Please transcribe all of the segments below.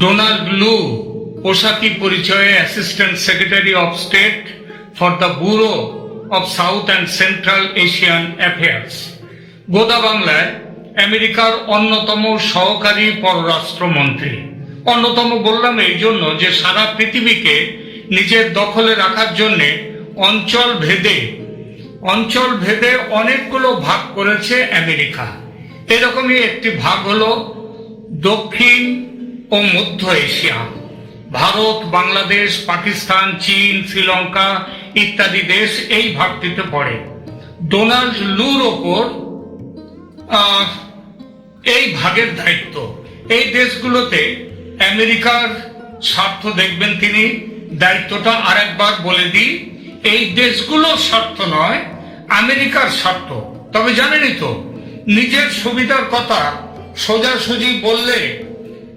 Donald Lu পোশাকি পরিচয়ে assistant secretary of state for the bureau of South and Central Asian affairs, গোদা বাংলায় আমেরিকার অন্যতম সহকারী পররাষ্ট্রমন্ত্রী। অন্যতম বললাম এই জন্য যে সারা পৃথিবীকে নিজের দখলে রাখার জন্য অঞ্চল ভেদে অনেকগুলো ভাগ করেছে আমেরিকা। এরকমই একটি ভাগ হলো দক্ষিণ ও মধ্য এশিয়া। ভারত, বাংলাদেশ, পাকিস্তান, চীন, শ্রীলঙ্কা ইত্যাদি দেশ এই ভাগটিতে পড়ে। ডোনাল্ড লুর ওপর এই ভাগের দায়িত্ব। এই দেশগুলোতে আমেরিকার স্বার্থ দেখবেন তিনি। দায়িত্বটা আরেকবার বলে দিই, এই দেশগুলোর স্বার্থ নয়, আমেরিকার স্বার্থ। তবে জানেনই তো, নিজের সুবিধার কথা সোজাসুজি বললে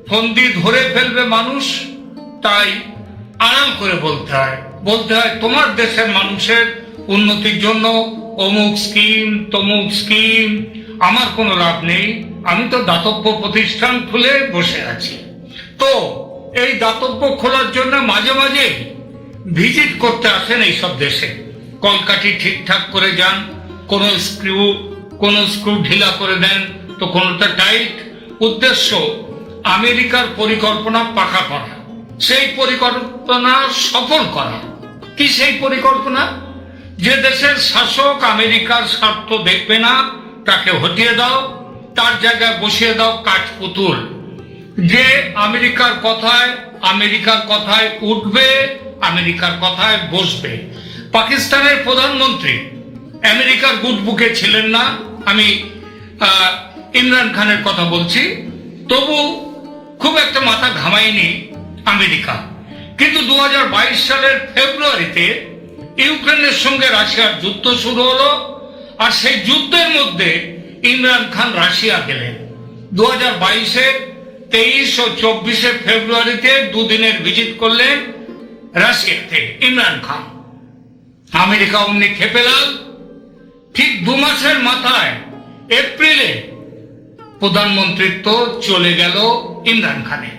ফন্দি ধরে ফেলবে মানুষ, তাই আড়াল করে বলতে হয় তোমার দেশের মানুষের উন্নতির জন্য অমুক স্কিম তমুক স্কিম, আমার কোনো লাভ নেই, আমি তো দাতব্য প্রতিষ্ঠান খুলে বসে আছি। তো এই দাতব্য খোলার জন্য মাঝে মাঝে ভিজিট করতে আসেন এইসব দেশে। কলকাঠি ঠিকঠাক করে যান, কোন স্ক্রু ঢিলা করে দেন তো কোনটা টাইট। উদ্দেশ্য আমেরিকার পরিকল্পনা পাকা করা, সেই পরিকল্পনা সফল করা। কি সেই পরিকল্পনা? যে দেশের শাসক আমেরিকার স্বার্থ দেখবে না তাকে হটিয়ে দাও, তার জায়গায় বসিয়ে দাও কাঠপুতুল। যে আমেরিকার কথায় উঠবে, আমেরিকার কথায় বসবে। পাকিস্তানের প্রধানমন্ত্রী আমেরিকার গুড বুকে ছিলেন না, আমি ইমরান খানের কথা বলছি, তবু খুব একটা মাথা ঘামায়নি আমেরিকা। কিন্তু 2022 সালের ফেব্রুয়ারিতে ইউক্রেনের সঙ্গে রাশিয়ার যুদ্ধ শুরু হলো, আর সেই যুদ্ধের মধ্যে ইমরান খান রাশিয়া গেলেন। 2022-এর 23 ও 24 ফেব্রুয়ারিতে দুদিনের ভিজিট করলেন রাশিয়াতে ইমরান খান। আমেরিকা অমনি খেপে লাল। ঠিক 2 মাসের মাথায় এপ্রিলে প্রধানমন্ত্রিত্ব চলে গেল ইমরান খানের।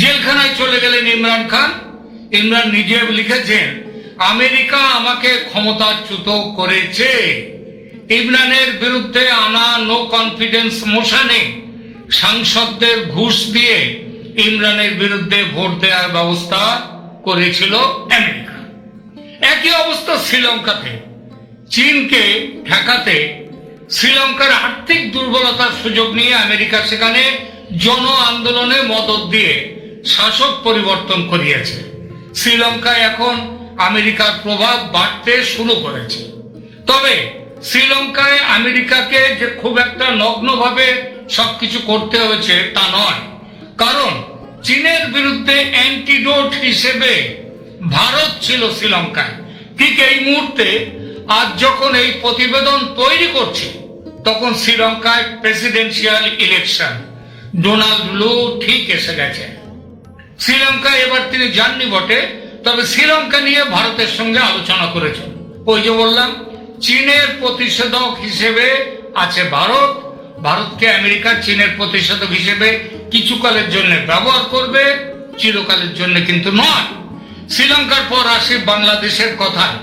জেলখানায় চলে গেলেন ইমরান খান। ইমরান নিজে লিখেছেন, আমেরিকা আমাকে ক্ষমতাচ্যুত করেছে। ইমরানের বিরুদ্ধে আনা নো কনফিডেন্স মোশনে সাংসদদের ঘুষ দিয়ে ইমরানের বিরুদ্ধে ভোট দেওয়ার ব্যবস্থা করেছিল আমেরিকা। একই অবস্থা শ্রীলঙ্কাতে। চীনকে ঠেকাতে শ্রীলঙ্কার আর্থিক দুর্বলতার সুযোগ নিয়ে আমেরিকা সেখানে জন আন্দোলনে মদত দিয়ে শাসক পরিবর্তন করিয়েছে। শ্রীলঙ্কায় এখন আমেরিকার প্রভাব বাড়তে শুরু করেছে। তবে শ্রীলঙ্কায় আমেরিকাকে যে খুব একটা নগ্নভাবে সবকিছু করতে হয়েছে তা নয়, কারণ চীনের বিরুদ্ধে অ্যান্টিডোট হিসেবে ভারত ছিল শ্রীলঙ্কায়। ঠিক এই মুহূর্তে আজ যখন এই প্রতিবেদন তৈরি করছি তখন শ্রীলঙ্কায় প্রেসিডেন্সিয়াল ইলেকশন, ডোনাল্ড লু ঠিক এসে গেছে। শ্রীলঙ্কায় এবার তিনি যাননি বটে, তবে শ্রীলঙ্কা নিয়ে ভারতের সঙ্গে আলোচনা করেছেন। ওই যে বললাম, চীনের প্রতিষেধক হিসেবে আছে ভারত। ভারতকে আমেরিকা চীনের প্রতিষেধক হিসেবে কিছুকালের জন্য ব্যবহার করবে, চিরকালের জন্য কিন্তু নয়। শ্রীলঙ্কার পর আসি বাংলাদেশের কথায়।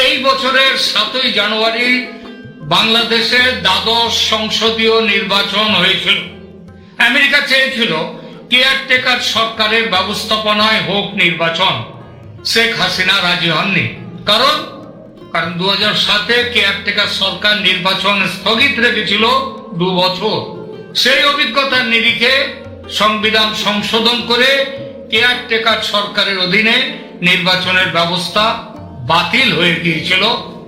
এই বছরের 7ই জানুয়ারি বাংলাদেশে দ্বাদশ সংসদীয় নির্বাচন হয়েছিল। আমেরিকা চেয়েছিল কেয়ারটেকার সরকারের ব্যবস্থাপনায় হোক নির্বাচন। শেখ হাসিনা রাজি হননি। কারণ 2007-এ কেয়ারটেকার সরকার নির্বাচন স্থগিত রেখেছিল 2 বছর। সেই অভিজ্ঞতার নিরিখে সংবিধান সংশোধন করে কেয়ারটেকার সরকারের অধীনে নির্বাচনের ব্যবস্থা বাতিল হয়ে গিয়েছিল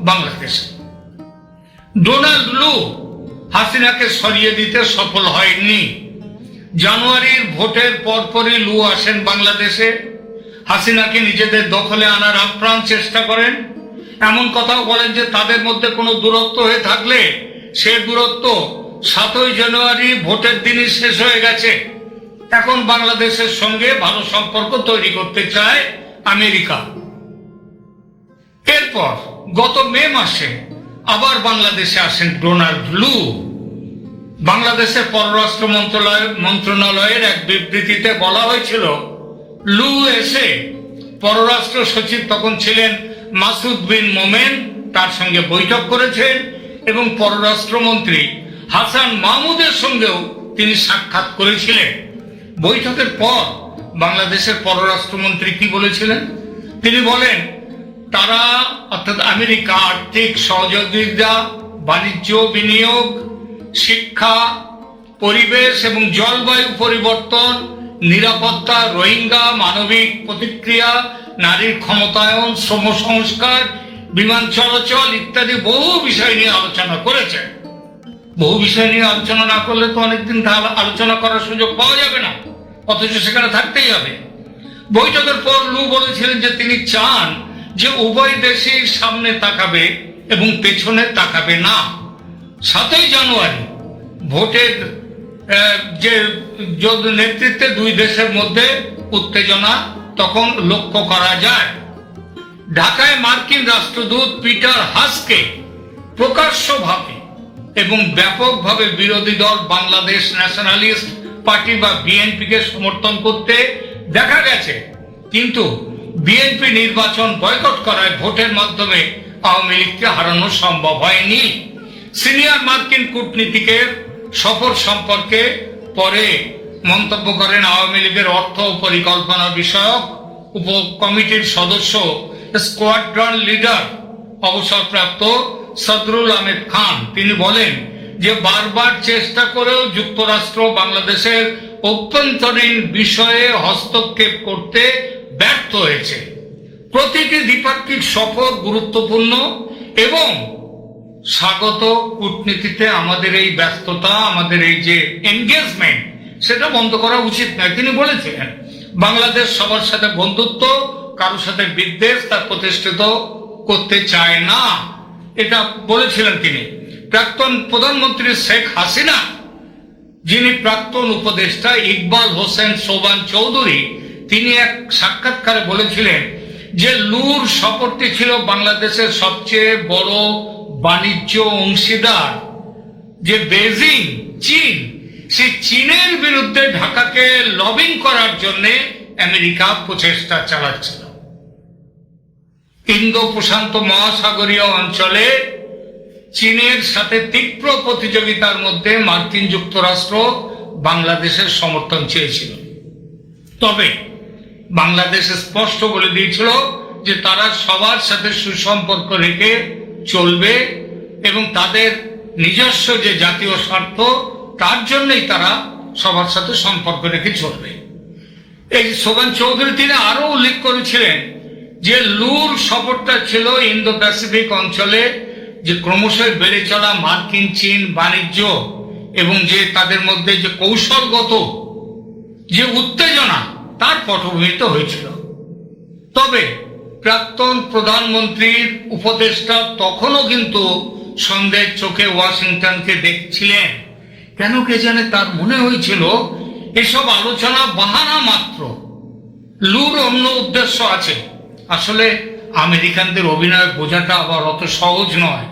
বাংলাদেশে। ডোনাল্ড লু হাসিনাকে সরিয়ে দিতে সফল হয়নি। জানুয়ারির ভোটের পরপরই লু আসেন বাংলাদেশে। হাসিনাকে নিজেদের দখলে আনার আপ্রাণ চেষ্টা করেন। এমন কথাও বলেন যে তাদের মধ্যে কোনো দূরত্ব হয়ে থাকলে সে দূরত্ব 7ই জানুয়ারি ভোটের দিনই শেষ হয়ে গেছে। এখন বাংলাদেশের সঙ্গে ভালো সম্পর্ক তৈরি করতে চায় আমেরিকা। এরপর গত মে মাসে আবার বাংলাদেশে আসেন ডোনাল্ড লু। বাংলাদেশের পররাষ্ট্র মন্ত্রণালয়ের এক বিবৃতিতে বলা হয়েছিল, লু এসে পররাষ্ট্র সচিব তখন ছিলেন মাসুদ বিন মোমেন, তার সঙ্গে বৈঠক করেছেন এবং পররাষ্ট্রমন্ত্রী হাসান মাহমুদের সঙ্গেও তিনি সাক্ষাৎ করেছিলেন। বৈঠকের পর বাংলাদেশের পররাষ্ট্রমন্ত্রী কি বলেছিলেন? তিনি বলেন, তারা অর্থাৎ আমেরিকা আর্থিক সহযোগিতা, বাণিজ্য, বিনিয়োগ, শিক্ষা, পরিবেশ এবং জলবায়ু পরিবর্তন, নিরাপত্তা, রোহিঙ্গা, মানবিক প্রতিক্রিয়া, নারীর ক্ষমতায়ন, শ্রম সংস্কার, বিমান চলাচল ইত্যাদি বহু বিষয় নিয়ে আলোচনা করেছেন। বহু বিষয় নিয়ে আলোচনা না করলে তো অনেকদিন আলোচনা করার সুযোগ পাওয়া যাবে না, অথচ সেখানে থাকতেই হবে। বৈঠকের পর লু বলেছিলেন যে তিনি চান যে উভয় দেশই সামনে তাকাবে এবং পেছনে তাকাবে না। 7ই জানুয়ারি ভোটের যে নেতৃত্বে দুই দেশের মধ্যে উত্তেজনা তখন লক্ষ্য করা যায়। ঢাকায় মার্কিন রাষ্ট্রদূত পিটার হাসকে প্রকাশ্যভাবে এবং ব্যাপকভাবে বিরোধী দল বাংলাদেশ ন্যাশনালিস্ট পার্টি বা বিএনপিকে সমর্থন করতে দেখা গেছে, কিন্তু বিএনপি নির্বাচন বয়কট করায় ভোটের মাধ্যমে আওয়ামী লীগকে হারানো সম্ভব হয়নি। সিনিয়র মার্কিন কূটনীতিকের সফর সম্পর্কে পরে মন্তব্য করেন আওয়ামী লীগের অর্থ ও পরিকল্পনা বিষয়ক উপকমিটির সদস্য স্কোয়াড্রন লিডার অবসরপ্রাপ্ত সদরুল আহমেদ খান। তিনি বলেন যে বারবার চেষ্টা করেও যুক্তরাষ্ট্র বাংলাদেশের অভ্যন্তরীণ বিষয়ে হস্তক্ষেপ করতে ব্যর্থ হয়েছে। প্রতিটি দ্বিপাক্ষিক সফর গুরুত্বপূর্ণ এবং স্বাগত। কূটনীতিতে আমাদের এই ব্যস্ততা, আমাদের এই যে এনগেজমেন্ট, সেটা বন্ধ করা উচিত নয়। তিনি বলেছিলেন বাংলাদেশ সবার সাথে বন্ধুত্ব, কারোর সাথে বিদ্বেষ তা প্রতিষ্ঠিত করতে চায় না, এটা বলেছিলেন তিনি। প্রাক্তন প্রধানমন্ত্রী শেখ হাসিনা, যিনি প্রাক্তন উপদেষ্টা ইকবাল হোসেন সোবান চৌধুরী, তিনি এক সাক্ষাৎকারে বলেছিলেন যে লুর সফরটি ছিল বাংলাদেশের সবচেয়ে বড় বাণিজ্য অংশীদার যে বেজিং, চীন, সেই চীনের বিরুদ্ধে ঢাকাকে লবিং করার জন্য আমেরিকা প্রচেষ্টা চালাচ্ছিল। ইন্দো প্রশান্ত মহাসাগরীয় অঞ্চলে চীনের সাথে তীব্র প্রতিযোগিতার মধ্যে মার্কিন যুক্তরাষ্ট্র বাংলাদেশের সমর্থন চেয়েছিল, তবে বাংলাদেশ স্পষ্ট বলে দিয়েছিল যে তারা সবার সাথে সুসম্পর্ক রেখে চলবে এবং তাদের নিজস্ব যে জাতীয় স্বার্থ, তার জন্যই তারা সবার সাথে সম্পর্ক রেখে চলবে। এই সোবান চৌধুরী তিনি আরো উল্লেখ করেছিলেন যে লুর সফরটা ছিল ইন্দো প্যাসিফিক অঞ্চলে যে ক্রমশই বেড়ে চলা মার্কিন চীন বাণিজ্য এবং যে তাদের মধ্যে যে কৌশলগত যে উত্তেজনা, তার পটভূমিতে হয়েছিল। তবে প্রাক্তন প্রধানমন্ত্রীর উপদেষ্টা তখনও কিন্তু সন্দেহের চোখে ওয়াশিংটনকে দেখছিলেন। কেন কে জানে, তার মনে হয়েছিল এসব আলোচনা বাহানা মাত্র, লুর অন্য উদ্দেশ্য আছে। আসলে আমেরিকানদের অভিনয় বোঝাটা আবার অত সহজ নয়।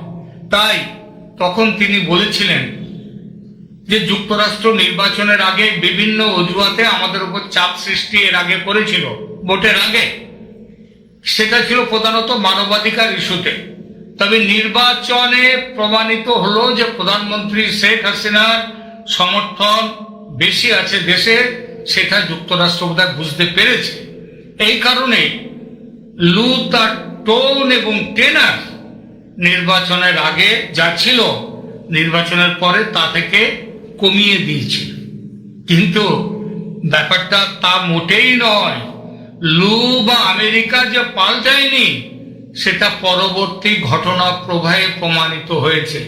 তাই তখন তিনি বলেছিলেন যে যুক্তরাষ্ট্র নির্বাচনের আগে বিভিন্ন অজুহাতে আমাদের উপর চাপ সৃষ্টি এর আগে করেছিল, ভোটের আগে। সেটা ছিল প্রধানত মানবাধিকার ইস্যুতে। তবে নির্বাচনে প্রমাণিত হলো যে প্রধানমন্ত্রী শেখ হাসিনার সমর্থন বেশি আছে দেশে, সেটা যুক্তরাষ্ট্র বোধহয় বুঝতে পেরেছে। এই কারণে লু তার টোন এবং টেনার নির্বাচনের আগে যা ছিল নির্বাচনের পরে তা থেকে কমিয়ে দিয়েছিল। কিন্তু ব্যাপারটা তা মোটেই নয়। লু বা আমেরিকা যে পাল্টায়নি, সেটা পরবর্তী ঘটনা প্রবাহে প্রমাণিত হয়েছে।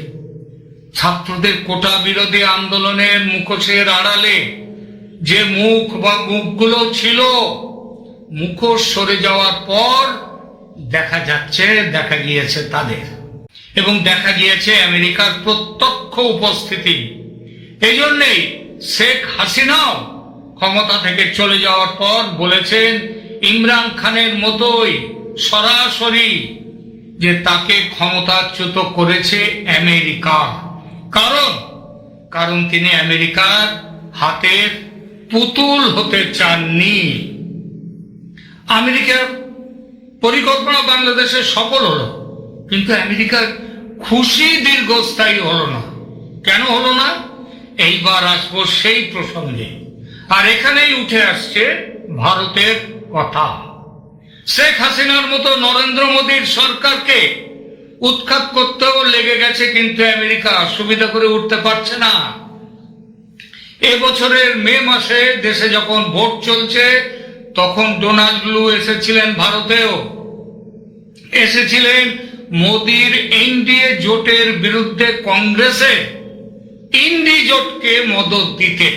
ছাত্রদের কোটা বিরোধী আন্দোলনের মুখোশের আড়ালে যে মুখ বা মুখগুলো ছিল, মুখোশ সরে যাওয়ার পর দেখা গিয়েছে তাদের, এবং দেখা গিয়েছে আমেরিকার প্রত্যক্ষ উপস্থিতি। এই জন্যেই শেখ হাসিনাও ক্ষমতা থেকে চলে যাওয়ার পর বলেছেন ইমরান খানের মতোই সরাসরি যে তাকে ক্ষমতাচ্যুত করেছে আমেরিকা। কারণ কারণ তিনি আমেরিকার হাতের পুতুল হতে চাননি। আমেরিকার পরিকল্পনা বাংলাদেশে সফল হলো, কিন্তু আমেরিকার খুশি দীর্ঘস্থায়ী হলো না। কেন হলো না? এইবার আসবো সেই প্রসঙ্গে। আর এখানেই উঠে আসছে ভারতের কথা। শেখ হাসিনার মতো নরেন্দ্র মোদীর সরকারকে উৎখাত করতেও লেগে গেছে, কিন্তু আমেরিকা সুবিধা করে উঠতে পারছে না। এবছরের মে মাসে দেশে যখন ভোট চলছে, তখন ডোনাল্ড লু এসেছিলেন ভারতেও, এসেছিলেন মোদীর এনডিএ জোটের বিরুদ্ধে কংগ্রেসে ইন্ডি জোটকে মদত দিতে।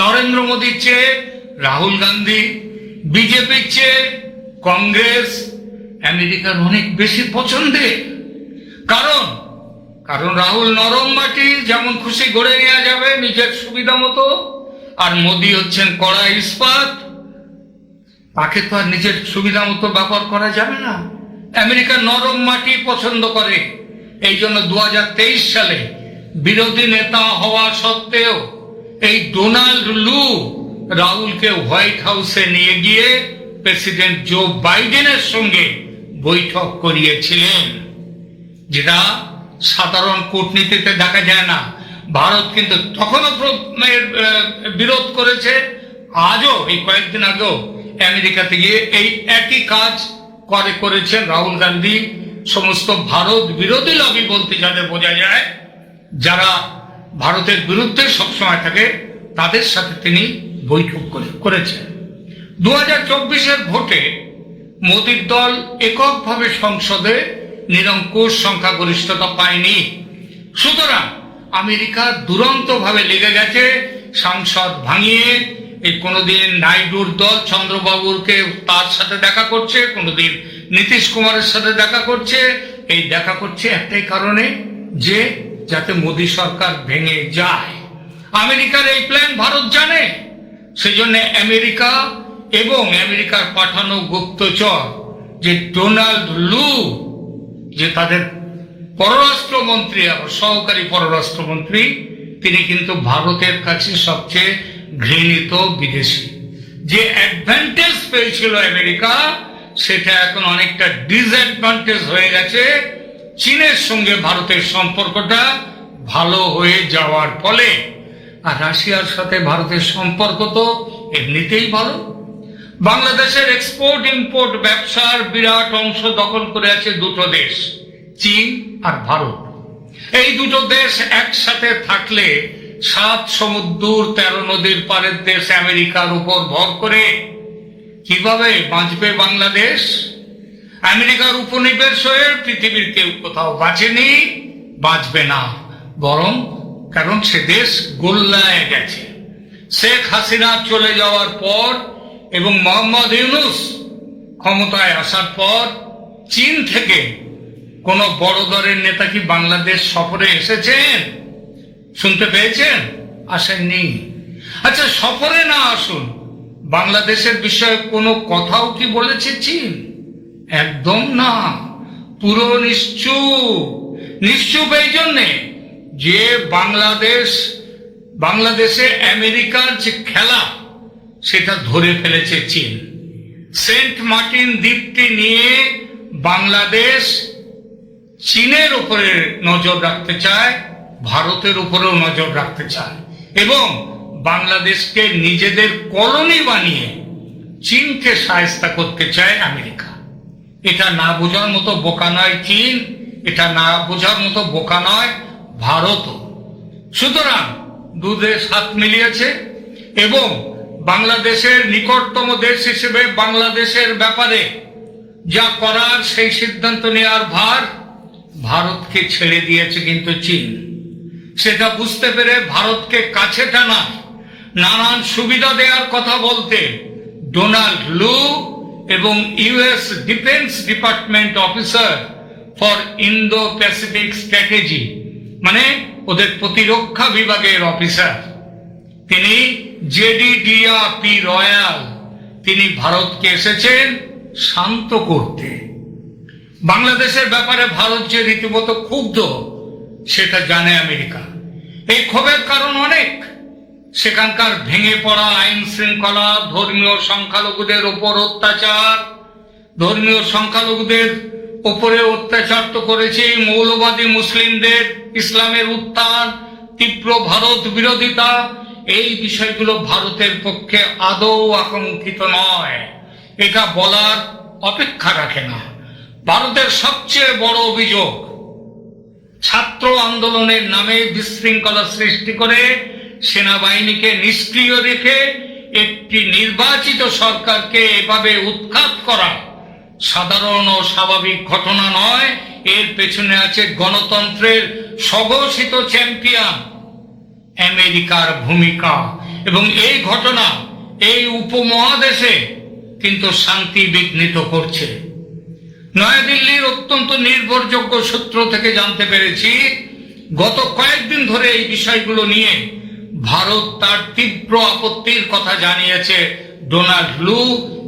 নরেন্দ্র মোদীর চেয়ে রাহুল গান্ধী, বিজেপির চেয়ে কংগ্রেস আমেরিকার অনেক বেশি পছন্দের। কারণ রাহুল নরম মাটি, যেমন খুশি গড়ে নেওয়া যাবে নিজের সুবিধা মতো, আর মোদী হচ্ছেন কড়া ইস্পাত, তাকে তো আর নিজের সুবিধা মতো ব্যবহার করা যাবে না। আমেরিকা নরম মাটি পছন্দ করে। এই জন্য 2023 সালে বিরোধী নেতা হওয়া সত্ত্বেও এই ডোনাল্ড লু রাহুলকে হোয়াইট হাউসে নিয়ে গিয়ে প্রেসিডেন্ট জো বাইডেনের সঙ্গে বৈঠক করিয়েছিলেন, যেটা সাধারণ কূটনীতিতে দেখা যায় না। ভারত কিন্তু তখনও বিরোধ করেছে, আজও এই কয়েকদিন আগেও আমেরিকাতে গিয়ে এই একই কাজ করেছেন রাহুল গান্ধী। সমস্ত ভারত বিরোধী লবি বলতে যাদের বোঝা যায়, যারা ভারতের বিরুদ্ধে সবসময় থাকে, তাদের সাথে তিনি বৈঠক করেছেন। 2024-এর ভোটে মোদীর দল এককভাবে সংসদে নিরঙ্কুশ সংখ্যাগরিষ্ঠতা পায়নি। সুতরাং আমেরিকা দুরন্তভাবে লেগে গেছে সংসদ ভাঙিয়ে। এই কোনোদিন নাইডুর দল চন্দ্রবাবুকে তার সাথে দেখা করছে, কোনোদিন নীতিশ কুমারের সাথে দেখা করছে। এই দেখা করছে একটাই কারণে, যে যাতে মোদী সরকার ভেঙে যায়। আমেরিকার এই প্ল্যান ভারত জানে। সেজন্য আমেরিকা এবং আমেরিকার পাঠানো গুপ্তচর যে ডোনাল্ড লু, যে তাদের পররাষ্ট্রমন্ত্রী, সহকারী পররাষ্ট্রমন্ত্রী, তিনি কিন্তু ভারতের কাছে সবচেয়ে ঘৃণিত বিদেশি। যে অ্যাডভান্টেজ পেয়েছিল আমেরিকা, সেটা এখন অনেকটা ডিসঅ্যাডভান্টেজ হয়ে গেছে। চীনের সঙ্গে ভারতের সম্পর্কটা ভালো হয়ে যাওয়ার ফলে। আর রাশিয়ার সাথে ভারতের সম্পর্ক তো এমনিতেই ভালো। বাংলাদেশের এক্সপোর্ট ইম্পোর্ট ব্যবসার বিরাট অংশ দখল করে আছে দুটো দেশ, চীন আর ভারত। এই দুটো দেশ একসাথে থাকলে 7 সমুদ্র 13 নদীর পারের দেশ আমেরিকার উপর ভর করে কিভাবে বাঁচবে বাংলাদেশ? আমেরিকার উপনিবেশ হয়ে পৃথিবীর কেউ কোথাও বাঁচেনি, বাঁচবে না, বরং কারণ সে দেশ গোল্লায় গেছে। শেখ হাসিনা চলে যাওয়ার পর এবং মোহাম্মদ ইউনূস ক্ষমতায় আসার পর চীন থেকে কোন বড় দরের নেতা কি বাংলাদেশ সফরে এসেছেন? শুনতে পেয়েছেন? আসেননি। আচ্ছা, সফরে না আসুন, বাংলাদেশের বিষয়ে কোনো কথাও কি বলেছে চীন? একদম না, পুরো নিশ্চুপ। এই জন্যে যে বাংলাদেশে আমেরিকার যে খেলা, সেটা ধরে ফেলেছে চীন। সেন্ট মার্টিন দ্বীপটি নিয়ে বাংলাদেশ চীনের উপরে নজর রাখতে চায়, ভারতের উপরেও নজর রাখতে চায়, এবং বাংলাদেশকে নিজেদের কলোনি বানিয়ে চীনকে শায়েস্তা করতে চায় আমেরিকা। এটা না বোঝার মতো বোকা নয় চীন, এটা না বোঝার মতো বোকা নয় ভারতও। সুতরাং দুদেশ হাত মিলিয়েছে এবং বাংলাদেশের নিকটতম দেশ হিসেবে বাংলাদেশের ব্যাপারে যা করার সেই সিদ্ধান্ত নেওয়ার ভার ভারতকে ছেড়ে দিয়েছে কিন্তু চীন। সেটা বুঝতে পেরে ভারতকে কাছে টানা, নানান সুবিধা দেওয়ার কথা বলতে ডোনাল্ড লু এবং US defence department officer for Indo Pacific strategy, মানে ওদের প্রতিরক্ষা বিভাগের অফিসার, তিনি জেডিডিআর-পি রয়্যাল, তিনি ভারতকে এসেছেন শান্ত করতে। বাংলাদেশের ব্যাপারে ভারত যে রীতিমতো ক্ষুব্ধ, সেটা জানে আমেরিকা। এই ক্ষোভের কারণ অনেক। সেখানকার ভেঙে পড়া আইন শৃঙ্খলা, ধর্মীয় সংখ্যালঘুদের উপর অত্যাচার, ধর্মীয় সংখ্যালঘুদের উপরে অত্যাচার তো করেছে, মৌলবাদী মুসলিমদের, ইসলামের উত্থান, তীব্র ভারত বিরোধিতা, এই বিষয়গুলো ভারতের পক্ষে আদৌ আকাঙ্ক্ষিত নয়। এটা বলার অপেক্ষা রাখে না। ভারতের সবচেয়ে বড় অভিযোগ, ছাত্র আন্দোলনের নামে বিশৃঙ্খলা সৃষ্টি করে সেনাবাহিনীকে নিষ্ক্রিয় রেখে একটি নির্বাচিত সরকারকে এভাবে উৎখাত করা সাধারণ ও স্বাভাবিক ঘটনা নয়। এর পেছনে আছে গণতন্ত্রের স্বঘোষিত চ্যাম্পিয়ন আমেরিকার ভূমিকা, এবং এই ঘটনা এই উপমহাদেশে কিন্তু শান্তি বিঘ্নিত করছে। নয়াদিল্লির অত্যন্ত নির্ভরযোগ্য সূত্র থেকে জানতে পেরেছি, গত কয়েকদিন ধরে এই বিষয়গুলো নিয়ে ভারত তার তীব্র আপত্তির কথা জানিয়েছে ডোনাল্ড লু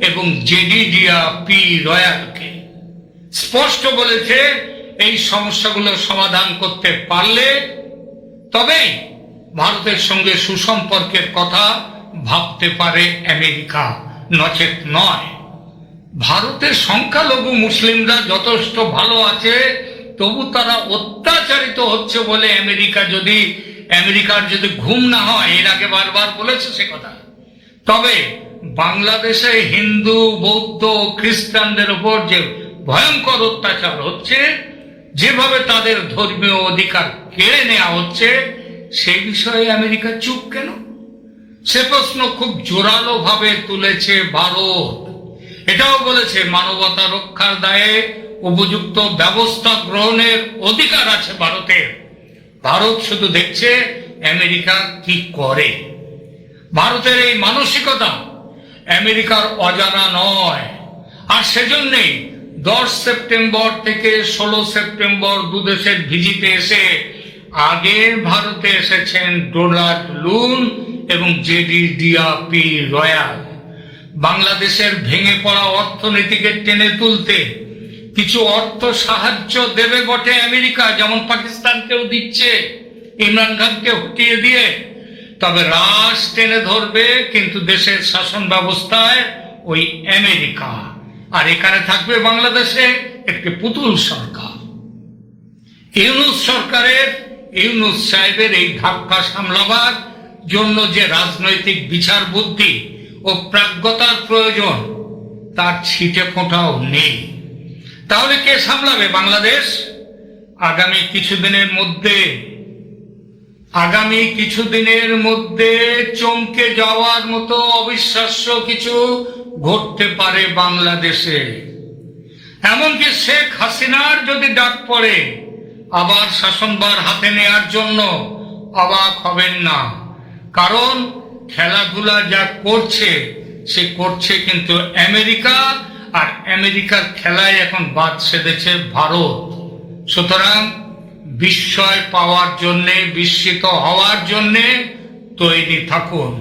এবং জেডিডিয়া পি রয়ালকে। স্পষ্ট বলেছে এই সমস্যাগুলো সমাধান করতে পারলে তবেই ভারতের সঙ্গে সুসম্পর্কের কথা ভাবতে পারে আমেরিকা, নচেত নয়। ভারতের সংখ্যালঘু মুসলিমরা যথেষ্ট ভালো আছে, তবু তারা অত্যাচারিত হচ্ছে বলে আমেরিকার যদি ঘুম না হয়, এর আগে বারবার বলেছে সে কথা। তবে বাংলাদেশে হিন্দু, বৌদ্ধ, খ্রিস্টানদের উপর যে ভয়ঙ্কর অত্যাচার হচ্ছে, যেভাবে তাদের ধর্মীয় অধিকার কেড়ে নেওয়া হচ্ছে, সেই বিষয়ে আমেরিকা চুপ কেন? সে প্রশ্ন খুব জোরালো ভাবে তুলেছে ভারত। এটাও বলেছে মানবতা রক্ষার দায়ে উপযুক্ত ব্যবস্থা গ্রহণের অধিকার আছে ভারতের। ভারত শুধু দেখছে আমেরিকা কি করে। ভারতের এই মানসিকতা আমেরিকার অজানা নয়, আর সেজন্যই 10 সেপ্টেম্বর থেকে 16 সেপ্টেম্বর দুদেশের ভিজিটে এসে আগে ভারতে এসেছেন ডোনাল্ড লুন এবং জেডিডিয়া পি রয়াল। বাংলাদেশের ভেঙে পড়া অর্থনীতিকে টেনে তুলতে কিছু অর্থ সাহায্য দেবে বটে আমেরিকা, যেমন পাকিস্তানকেও দিচ্ছে ইমরান খানকে হটিয়ে দিয়ে। তবে রাশ টেনে ধরবে কিন্তু দেশের শাসন ব্যবস্থায় ওই আমেরিকা, আর এখানে থাকবে বাংলাদেশে একটি পুতুল সরকার। ইউনূস সাহেবের এই ধাক্কা সামলাবার জন্য যে রাজনৈতিক বিচার বুদ্ধি ও প্রাজ্ঞতার প্রয়োজন, তার ছিটে ফোঁটাও নেই। তাহলে কে সামলাবে বাংলাদেশ? আগামী কিছুদিনের মধ্যে চমকে যাওয়ার মতো অবিশ্বাস্য কিছু ঘটতে পারে বাংলাদেশে। এমনকি শেখ হাসিনার যদি ডাক পড়ে আবার শাসনভার হাতে নেয়ার জন্য, অবাক হবেন না। কারণ খেলাধুলা যা করছে কিন্তু আমেরিকা, আর আমেরিকার খেলায় এখন বাদ সেধেছে ভারত। সুতরাং বিস্ময় পাওয়ার জন্যে, বিস্মিত হওয়ার জন্যে তৈরি থাকুন।